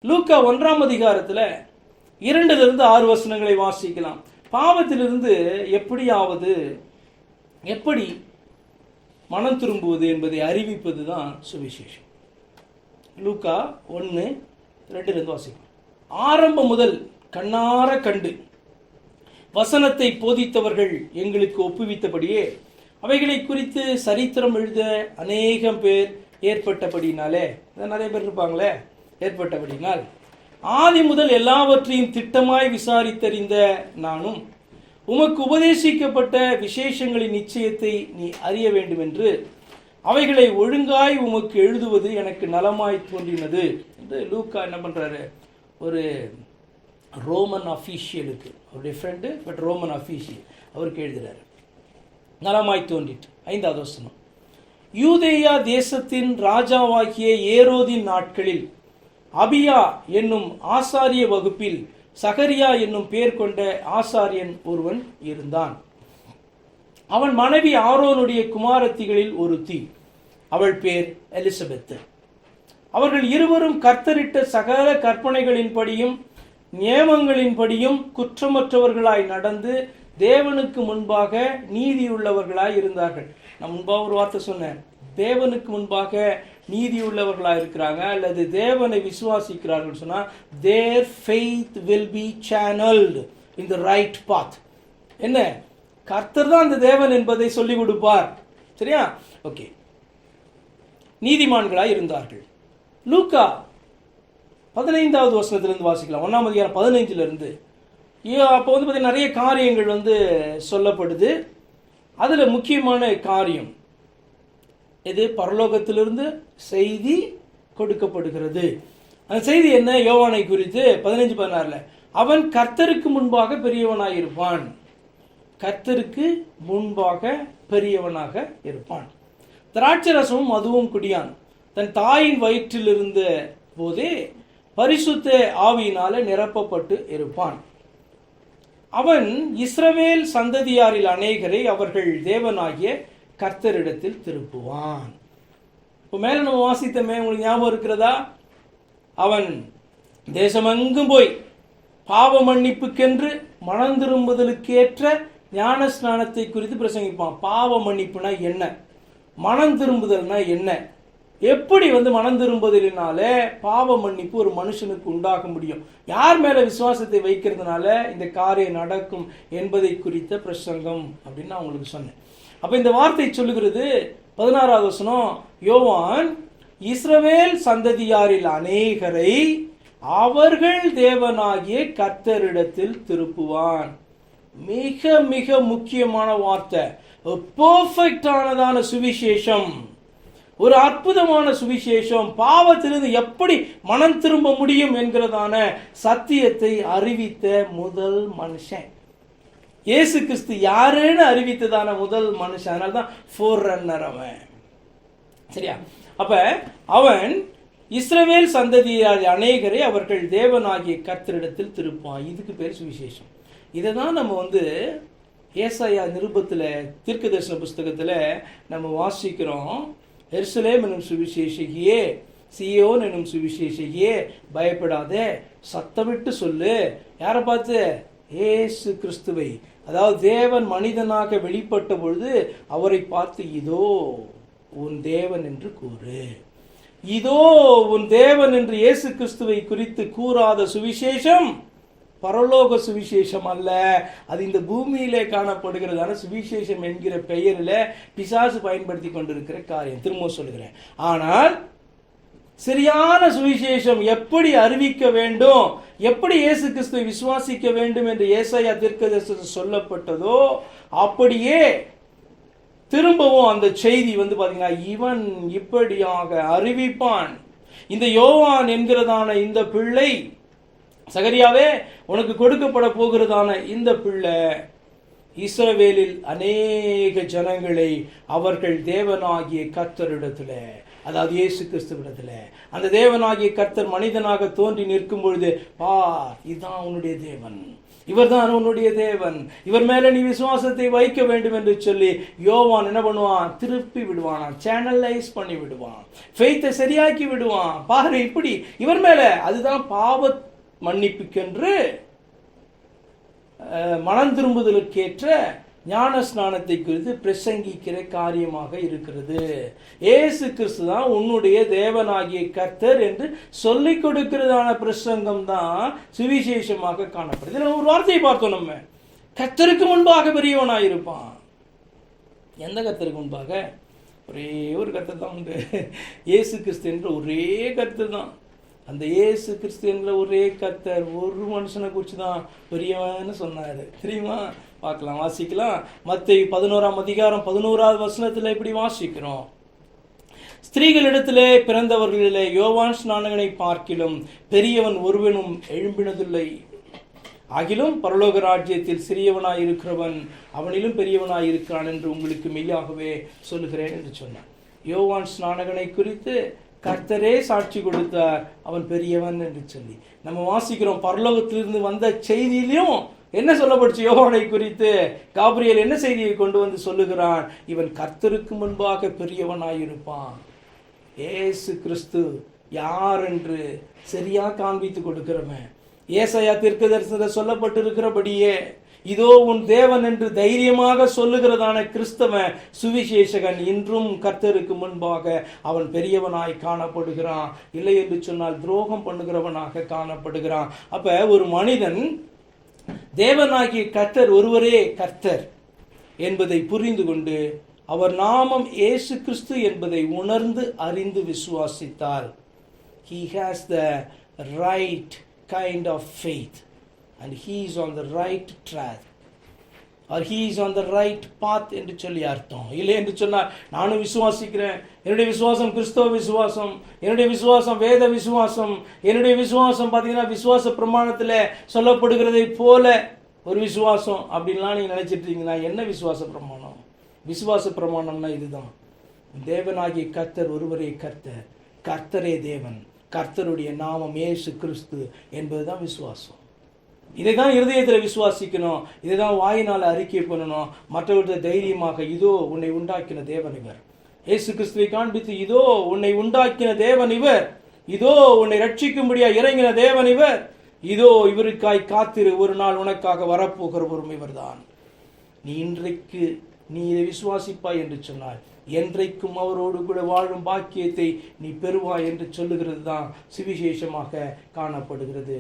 லூக்கா 1ஆம் அதிகாரத்துல 2 6 வசனங்களை வாசிக்கலாம். பாவத்திலிருந்து எப்படி மனம் திரும்புவது என்பதை அறிவிப்பது தான் சுவிசேஷம். லூக்கா 1:2 வாசிக்கலாம். ஆரம்பம் முதல் கண்ணார கண்டு வசனத்தை போதித்தவர்கள் எங்களுக்கு ஒப்புவித்தபடியே அவைகளை குறித்து சரித்திரம் எழுத அநேகம் பேர் ஏற்பட்டபடினாலே, நிறைய பேர் இருப்பாங்களே, ஏற்பட்டபடினால் ஆதி முதல் எல்லாவற்றையும் திட்டமாய் விசாரித்தறிந்த நானும் உமக்கு உபதேசிக்கப்பட்ட விசேஷங்களின் நிச்சயத்தை நீ அறிய வேண்டும் என்று அவைகளை ஒழுங்காய் உமக்கு எழுதுவது எனக்கு நலமாய் தோன்றினது என்று லூக்கா என்ன பண்றாரு, ஒரு ரோமன் அஃபீஷியலுக்கு, அவருடைய ஃப்ரெண்டு பட் ரோமன் அஃபீஷியல், அவருக்கு எழுதுறாரு. நலமாய் தோன்றிட்டு. 5வது வசனம். யூதேயா தேசத்தின் ராஜாவாகிய ஏரோதின் நாட்களில் அபியா என்னும் ஆசாரிய வகுப்பில் சகரியா என்னும் பெயர் கொண்ட ஆசாரியன் ஒருவன் இருந்தான். அவன் மனைவி ஆரோனுடைய குமாரத்திகளில் ஒருத்தி, அவள் பேர் எலிசபெத். அவர்கள் இருவரும் கர்த்தரிட்ட சகல கற்பனைகளின்படியும் நியமங்களின்படியும் குற்றமற்றவர்களாய் நடந்து தேவனுக்கு முன்பாக நீதியுள்ளவர்களாய் இருந்தார்கள். நான் முன்பாக ஒரு வார்த்தை சொன்னேன், தேவனுக்கு முன்பாக நீதியுள்ளவர்களாக இருக்கிறாங்க அல்லது தேவனை விசுவாசிக்கிறார்கள் சொன்னா their faith will be channeled in the right path. என்ன, கர்த்தர் தான் அந்த தேவன் என்பதை சொல்லிக் கொடுப்பார். சரியா? ஓகே. நீதிமான்களாய் இருந்தார்கள். லூக்கா 15வது வசனத்திலிருந்து வாசிக்கலாம். 1ஆம் அதிகாரம் 15 அப்போ பார்த்தீங்கன்னா நிறைய காரியங்கள் சொல்லப்படுது. அதுல முக்கியமான காரியம் இது, பரலோகத்திலிருந்து செய்தி கொடுக்கப்படுகிறது. அந்த செய்தி என்ன? யோவானை குறித்து 15:16 அவன் கர்த்தருக்கு முன்பாக பெரியவனாயிருப்பான். கர்த்தருக்கு முன்பாக பெரியவனாக இருப்பான். திராட்சரசமும் மதுவும் குடியான். தன் தாயின் வயிற்றில் இருந்த போதே பரிசுத்த ஆவியினால நிரப்பப்பட்டு இருப்பான். அவன் இஸ்ரவேல் சந்ததியாரில் அநேகரை அவர்கள் தேவனாகிய கர்த்தரிடத்தில் திருப்புவான். இப்போ மேல நம்ம வாசித்தமே, உங்களுக்கு ஞாபகம் இருக்கிறதா? அவன் தேசமெங்கும் போய் பாவ மன்னிப்புக்கென்று மனம் திரும்புதலுக்கேற்ற ஞான ஸ்நானத்தை குறித்து பிரசங்கிப்பான். பாவ மன்னிப்புனா என்ன, மனம் திரும்புதல்னா என்ன, எப்படி மனம் திரும்புதலினால பாவ மன்னிப்பு ஒரு மனுஷனுக்கு உண்டாக முடியும், யார் மேல விசுவாசத்தை வைக்கிறதுனால இந்த காரியம் நடக்கும் என்பதை குறித்த பிரசங்கம் அப்படின்னு நான் உங்களுக்கு சொன்னேன். அப்ப இந்த வார்த்தை சொல்லுகிறது 16வது வசனம், யோவான் இஸ்ரவேல் சந்ததியாரில் அநேகரை அவர்கள் தேவனாகிய கர்த்தரிடத்தில் திருப்புவான். மிக மிக முக்கியமான வார்த்தை. பெர்ஃபெக்டானதான சுவிசேஷம், ஒரு அற்புதமான சுவிசேஷம். பாவத்திலிருந்து எப்படி மனம் திரும்ப முடியும் என்கிறதான சத்தியத்தை அறிவித்த முதல் மனுஷன் இயேசு கிறிஸ்து. யாருன்னு அறிவித்ததான முதல் மனுஷன். அதனால்தான் ஃபோர்ரன்னர் அவன். சரியா? அப்ப அவன் இஸ்ரவேல் சந்ததியார் அநேகரை அவர்கள் தேவனாகிய கர்த்தரிடத்தில் திருப்பான். இதுக்கு பேர் சுவிசேஷம். இதை தான் நம்ம ஏசாயா நிருபத்துல தீர்க்கதரிசன புஸ்தகத்துல நம்ம வாசிக்கிறோம். எருசலேம் எனும் சுவிசேஷகியே, சீயோன் எனும் சுவிசேஷகியே, பயப்படாதே, சத்தமிட்டு சொல்லு. யாரை பார்த்து? இயேசு கிறிஸ்துவை. அதாவது தேவன் மனிதனாக வெளிப்பட்ட பொழுது அவரை பார்த்து இதோ உன் தேவன் என்று கூறு. இதோ உன் தேவன் என்று இயேசு கிறிஸ்துவை குறித்து கூறாத சுவிசேஷம் பரலோக சுவிசேஷம் அல்ல. அது இந்த பூமியிலே காணப்படுகிறதான சுவிசேஷம் என்கிற பெயரில் பிசாசு பயன்படுத்தி கொண்டிருக்கிற காரியம். திரும்ப சொல்லுகிறேன். ஆனால் சரியான சுவிசேஷம் எப்படி அறிவிக்க வேண்டும், எப்படி இயேசு கிறிஸ்துவை விசுவாசிக்க வேண்டும் என்று ஏசாயா தீர்க்கதரிசனத்தில் சொல்லப்பட்டதோ அப்படியே திரும்பவும் அந்த செய்தி பாத்தீங்கன்னா இவன் இப்படியாக அறிவிப்பான். இந்த யோவான் என்கிறதான இந்த பிள்ளை, சகரியாவே உனக்கு கொடுக்கப்பட போகிறதான இந்த பிள்ளை இஸ்ரவேலில் அநேக ஜனங்களை அவர்கள் தேவனாகிய கர்த்தரிடத்துல அதாவது இயேசு கிறிஸ்துவிடத்தில் அந்த தேவனாகிய கர்த்தர் மனிதனாக தோன்றி நிற்கும் பொழுது, இதுதான் உன்னுடைய தேவன், இவர் தான் உன்னுடைய தேவன், இவர் மேல நீ விசுவாசத்தை வைக்க வேண்டும் என்று சொல்லி யோவான் என்ன பண்ணுவான்? திருப்பி விடுவான், சேனலைஸ் பண்ணி விடுவான், ஃபெய்த்தை சரியாக்கி விடுவான். பாரு இப்படி இவர் மேல, அதுதான் பாவ மன்னிப்புக்கென்று மனம் திரும்புதலுக்கேற்ற ஞான ஸ்நானத்தை குறித்து பிரசங்கிக்கிற காரியமாக இருக்கிறது. இயேசு கிறிஸ்து தான் உன்னுடைய தேவனாகிய கர்த்தர் என்று சொல்லிக் கொடுக்கிறதான பிரசங்கம் தான் சுவிசேஷமாக காணப்படுது. இதில் ஒரு வார்த்தையை பார்த்தோம், நம்ம கர்த்தருக்கு முன்பாக பெரியவனாயிருப்பான். எந்த கர்த்தருக்கு முன்பாக? ஒரே ஒரு கர்த்தர் தான் உண்டு, இயேசு கிறிஸ்து என்ற ஒரே கர்த்தர் தான். அந்த இயேசு கிறிஸ்து என்ற ஒரே கர்த்தர் ஒரு மனுஷனை குறித்து தான் பெரியவன்னு சொன்னார். தெரியுமா? பார்க்கலாம், வாசிக்கலாம். மத்தேயு 11ஆம் அதிகாரம் 11வது வசனத்தில் இப்படி வாசிக்கிறோம். ஸ்திரீகளிடத்திலே பிறந்தவர்களிலே யோவான் ஸ்நானகனை பார்க்கிலும் பெரியவன் ஒருவனும் எழும்பினதில்லை. ஆகிலும் பரலோக ராஜ்யத்தில் சிறியவனாய் இருக்கிறவன் அவனிலும் பெரியவனாய் இருக்கிறான் என்று உங்களுக்கு மெய்யாகவே சொல்லுகிறேன் என்று சொன்னான். யோவான் ஸ்நானகனை குறித்து கர்த்தரே சாட்சி கொடுத்தார், அவன் பெரியவன் என்று சொல்லி. நம்ம வாசிக்கிறோம், பரலோகத்திலிருந்து வந்த செய்தியிலையும் என்ன சொல்லப்படுச்சு யோவானை குறித்து? காபிரியேல் என்ன செய்தியை கொண்டு வந்து சொல்லுகிறான்? இவன் கர்த்தருக்கு முன்பாக பெரியவனாயிருப்பான். இயேசு கிறிஸ்து யார் என்று சரியா காண்பித்து கொடுக்கிறவன். ஏசாயா தீர்க்கதரிசனத்தில் சொல்லப்பட்டிருக்கிறபடியே இதோ உன் தேவன் என்று தைரியமாக சொல்லுகிறதான கிறிஸ்தவன் சுவிசேஷகன் இன்றும் கர்த்தருக்கு முன்பாக அவன் பெரியவனாய் காணப்படுகிறான். இல்லை என்று சொன்னால் துரோகம் பண்ணுகிறவனாக காணப்படுகிறான். அப்ப ஒரு மனிதன் தேவனாகிய கர்த்தர் ஒருவரே கர்த்தர் என்பதை புரிந்து கொண்டு அவர் நாமம் இயேசு கிறிஸ்து என்பதை உணர்ந்து அறிந்து விசுவாசித்தால் he has the right kind of faith and he is on the right track or he is on the right path என்று சொல்லி அர்த்தம். இல்லை என்று சொன்னால் நானும் விசுவாசிக்கிறேன், என்னுடைய விசுவாசம் கிறிஸ்தவ விசுவாசம், என்னுடைய விசுவாசம் வேத விசுவாசம், என்னுடைய விசுவாசம் பார்த்தீங்கன்னா விசுவாச பிரமாணத்தில் சொல்லப்படுகிறதை போல ஒரு விசுவாசம் அப்படின்லாம் நீங்கள் நினைச்சிட்டு இருக்கீங்களா? என்ன விசுவாச பிரமாணம்? விசுவாச பிரமாணம்னா இதுதான், தேவனாகிய கர்த்தர் ஒருவரே கர்த்தர், கர்த்தரே தேவன், கர்த்தருடைய நாமம் இயேசு கிறிஸ்து என்பதுதான் விசுவாசம். இதை தான் இருதயத்தில் விசுவாசிக்கணும், இதை தான் வாயினால் அறிக்கை பண்ணணும். மற்றவர்களை தைரியமாக இதோ உன்னை உண்டாக்கின தேவன் இவர், இயேசு கிறிஸ்துவை காண்பித்து இதோ உன்னை உண்டாக்கின தேவன் இவர், இதோ உன்னை ரட்சிக்கும்படியா இறங்கின தேவன் இவர், இதோ இவருக்காய் காத்திரு, ஒரு நாள் உனக்காக வரப்போகிறவரும் இவர் தான். நீ இன்றைக்கு நீ இதை விசுவாசிப்பாய் என்று சொன்னாய், என்றைக்கும் அவரோடு கூட வாழும் பாக்கியத்தை நீ பெறுவாய் என்று சொல்லுகிறது தான் சுவிசேஷமாக காணப்படுகிறது.